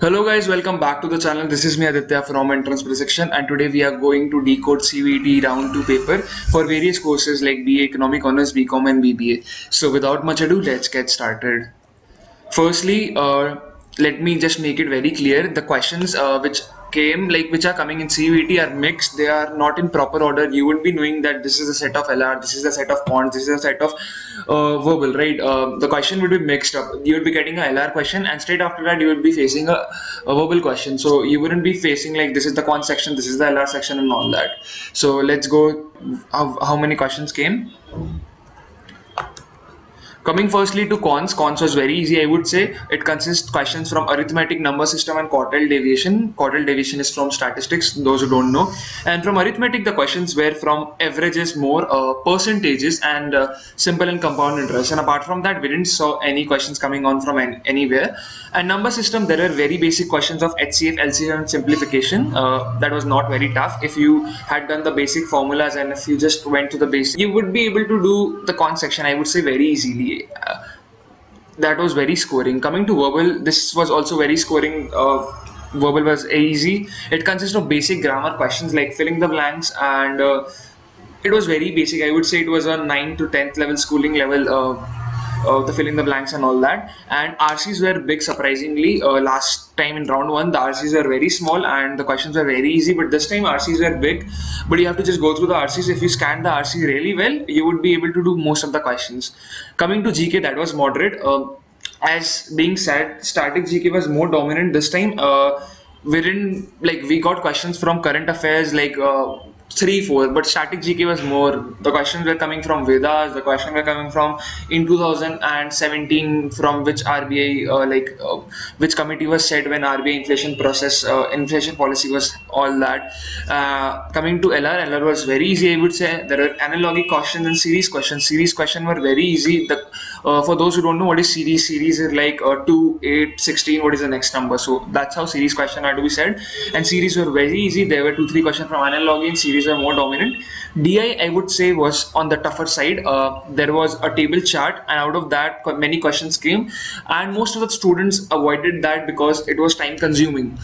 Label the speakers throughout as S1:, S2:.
S1: Hello guys, welcome back to the channel. This is me Aditya from Entrance PRASHIKSHAN, and today we are going to decode CVT round 2 paper for various courses like BA Economic Honors, BCom and BBA. So without much ado, let's get started. Firstly, let me just make it very clear. The questions which are coming in CVT are mixed. They are not in proper order. You would be knowing that this is a set of LR, this is a set of bonds, this is a set of verbal, right? The question would be mixed up. You would be getting a LR question, and straight after that, you would be facing a verbal question. So you wouldn't be facing like this is the con section, this is the LR section, and all that. So let's go. How many questions came? Coming firstly to cons was very easy, I would say. It consists questions from arithmetic, number system, and quartile deviation. Quartile deviation is from statistics, those who don't know. And from arithmetic, the questions were from averages, more percentages, and simple and compound interest. And apart from that, we didn't saw any questions coming on from anywhere. And number system, there are very basic questions of HCF, LCM, and simplification. That was not very tough. If you had done the basic formulas and if you just went to the basic, you would be able to do the con section, I would say, very easily. That was very scoring. Coming to verbal, this was also very scoring. Verbal was easy. It consists of basic grammar questions like filling the blanks, and it was very basic. I would say it was a 9th to 10th level schooling level. The filling the blanks and all that. And RCs were big, surprisingly. Last time in round 1, the RCs were very small and the questions were very easy, but this time RCs were big. But you have to just go through the RCs. If you scan the RC really well, you would be able to do most of the questions. Coming to GK, that was moderate. As being said, static GK was more dominant this time. We got questions from current affairs like 3-4, but static GK was more. The questions were coming from Vedas, the questions were coming from in 2017 from which RBI, which committee was set when RBI inflation policy was all that. Coming to LR was very easy, I would say. There are analogic questions and series questions. Series questions were very easy. For those who don't know what is series is like 2, 8, 16, what is the next number? So that's how series questions are to be said. And series were very easy. There were 2-3 questions from analogy and series were more dominant. DI, I would say, was on the tougher side. There was a table chart, and out of that many questions came, and most of the students avoided that because it was time consuming.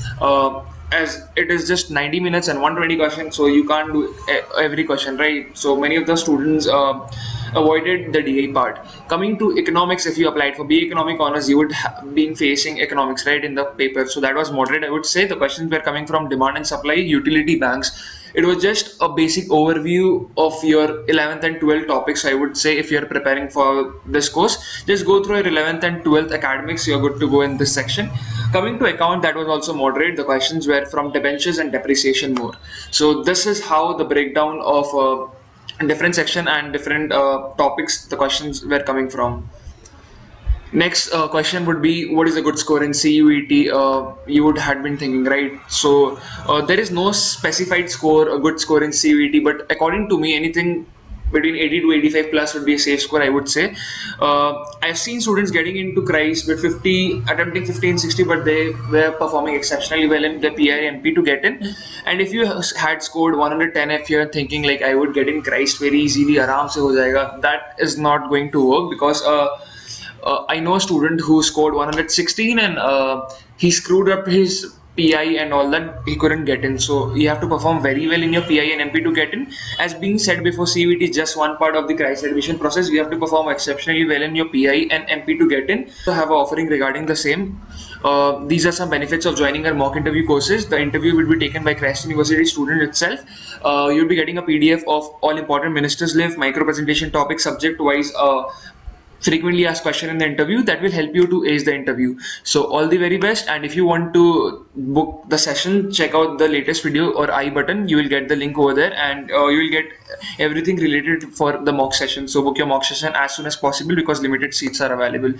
S1: As it is just 90 minutes and 120 questions, so you can't do every question, right? So many of the students avoided the DI part. Coming to economics, if you applied for BA Economic Honors, you would have been facing economics, right, in the paper. So that was moderate, I would say. The questions were coming from demand and supply, utility banks. It was just a basic overview of your 11th and 12th topics. I would say if you're preparing for this course, just go through your 11th and 12th academics. You're good to go in this section. Coming to account, that was also moderate. The questions were from debentures and depreciation more. So this is how the breakdown of different section and different topics the questions were coming from. Next question would be, what is a good score in CUET? You would had been thinking, right? So there is no specified score, a good score in CUET, but according to me, anything between 80 to 85 plus would be a safe score, I would say. I've seen students getting into CRIS with 50, attempting 50 and 60, but they were performing exceptionally well in the PI&MP to get in. And if you had scored 110, if you're thinking like I would get in CRIS very easily, aaram se ho jayega, that is not going to work because I know a student who scored 116 and he screwed up his PI and all that, he couldn't get in. So you have to perform very well in your PI and MP to get in. As being said before, CVT is just one part of the CRIS admission process. You have to perform exceptionally well in your PI and MP to get in. So have an offering regarding the same. These are some benefits of joining our mock interview courses. The interview will be taken by Christ University student itself. You'll be getting a PDF of all important ministers' live, micro presentation topics, subject-wise, frequently asked question in the interview that will help you to ace the interview. So all the very best, and if you want to book the session, check out the latest video or I button. You will get the link over there, and you will get everything related for the mock session. So book your mock session as soon as possible because limited seats are available.